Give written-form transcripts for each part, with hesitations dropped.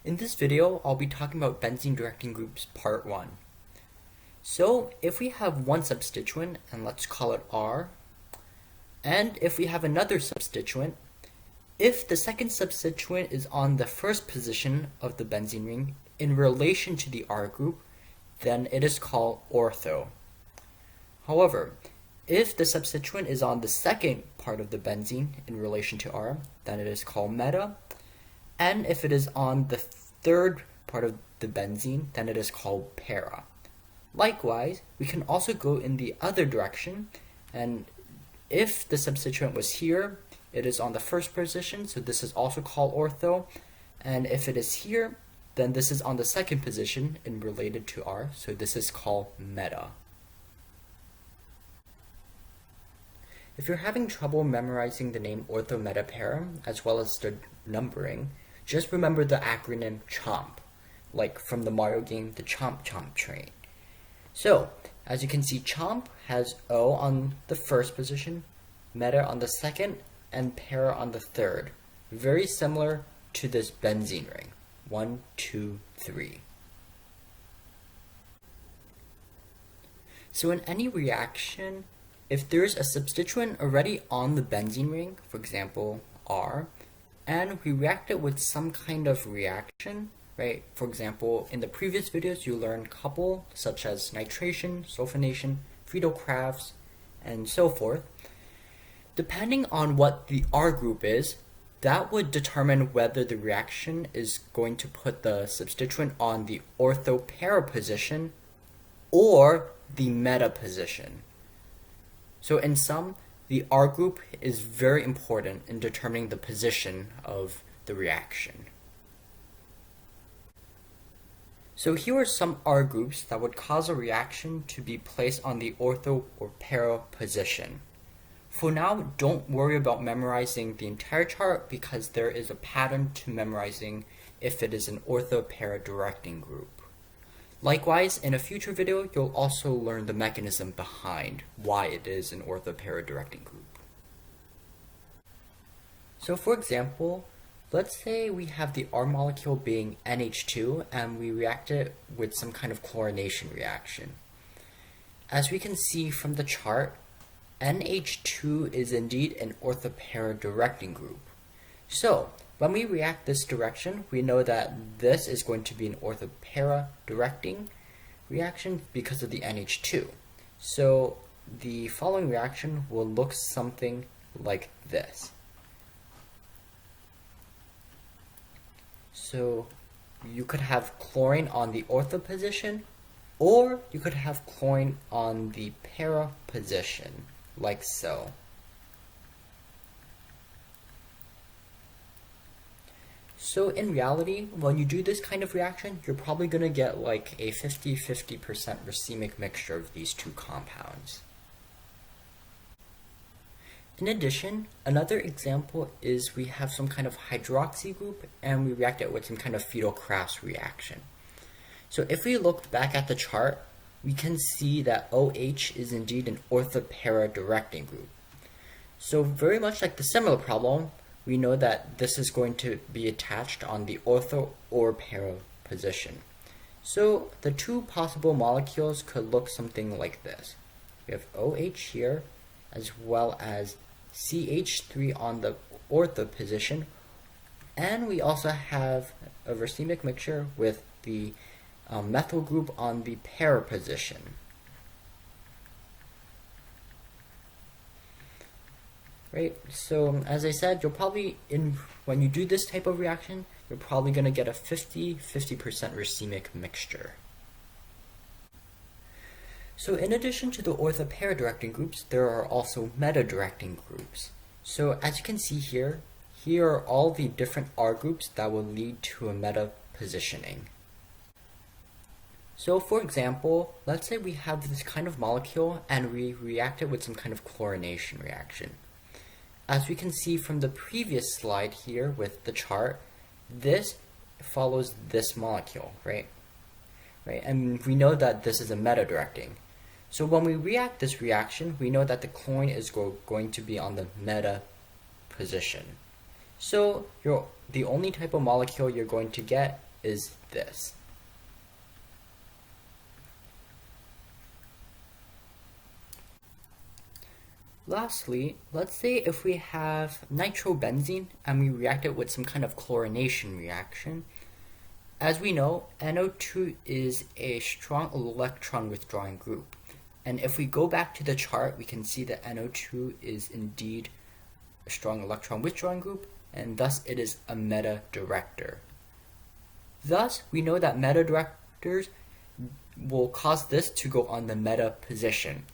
In this video, I'll be talking about benzene directing groups part 1. So, if we have one substituent, and let's call it R, and if we have another substituent, if the second substituent is on the first position of the benzene ring in relation to the R group, then it is called ortho. However, if the substituent is on the second part of the benzene in relation to R, then it is called meta. And if it is on the third part of the benzene, then it is called para. Likewise, we can also go in the other direction, and if the substituent was here, it is on the first position, so this is also called ortho. And if it is here, then this is on the second position in related to R, so this is called meta. If you're having trouble memorizing the name ortho meta para, as well as the numbering, just remember the acronym CHOMP, like from the Mario game, the Chomp Chomp Train. So, as you can see, CHOMP has O on the first position, meta on the second, and para on the third. Very similar to this benzene ring. 1, 2, 3. So in any reaction, if there's a substituent already on the benzene ring, for example, R, and we react it with some kind of reaction, right? For example, in the previous videos, you learned couple, such as nitration, sulfonation, Friedel-Crafts, and so forth. Depending on what the R group is, that would determine whether the reaction is going to put the substituent on the ortho para position or the meta position. So in sum, the R group is very important in determining the position of the reaction. So here are some R groups that would cause a reaction to be placed on the ortho or para position. For now, don't worry about memorizing the entire chart because there is a pattern to memorizing if it is an ortho para directing group. Likewise, in a future video, you'll also learn the mechanism behind why it is an ortho para directing group. So for example, let's say we have the R molecule being NH2 and we react it with some kind of chlorination reaction. As we can see from the chart, NH2 is indeed an ortho para directing group. So when we react this direction, we know that this is going to be an ortho para directing reaction because of the NH2. So the following reaction will look something like this. So you could have chlorine on the ortho position, or you could have chlorine on the para position, like so. So in reality, when you do this kind of reaction, you're probably going to get like a 50-50% racemic mixture of these two compounds. In addition, another example is we have some kind of hydroxy group and we react it with some kind of Friedel-Crafts reaction. So if we look back at the chart, we can see that OH is indeed an ortho para directing group. So very much like the similar problem, we know that this is going to be attached on the ortho or para position. So the two possible molecules could look something like this. We have OH here, as well as CH3 on the ortho position, and we also have a racemic mixture with the methyl group on the para position. Right, so as I said, you'll probably, when you do this type of reaction, you're probably going to get a 50-50% racemic mixture. So in addition to the ortho para directing groups, there are also meta directing groups. So as you can see here, here are all the different R groups that will lead to a meta positioning. So for example, let's say we have this kind of molecule and we react it with some kind of chlorination reaction. As we can see from the previous slide here with the chart, this follows this molecule, right? And we know that this is a meta directing. So when we react this reaction, we know that the chlorine is going to be on the meta position. So the only type of molecule you're going to get is this. Lastly, let's say if we have nitrobenzene and we react it with some kind of chlorination reaction. As we know, NO2 is a strong electron withdrawing group. And if we go back to the chart, we can see that NO2 is indeed a strong electron withdrawing group, and thus it is a meta-director. Thus, we know that meta-directors will cause this to go on the meta position.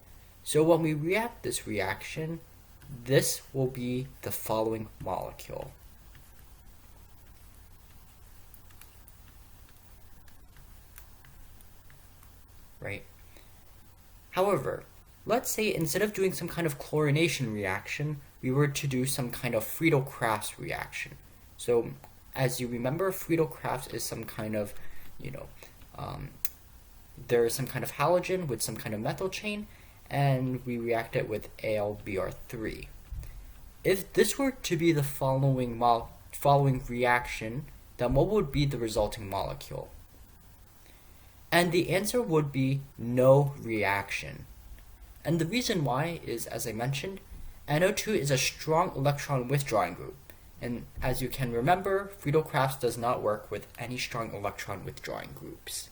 So when we react this reaction, this will be the following molecule. Right? However, let's say instead of doing some kind of chlorination reaction, we were to do some kind of Friedel-Crafts reaction. So as you remember, Friedel-Crafts is some kind of, there is some kind of halogen with some kind of methyl chain, and we react it with AlBr3. If this were to be the following reaction, then what would be the resulting molecule? And the answer would be no reaction. And the reason why is, as I mentioned, NO2 is a strong electron withdrawing group. And as you can remember, Friedel-Crafts does not work with any strong electron withdrawing groups.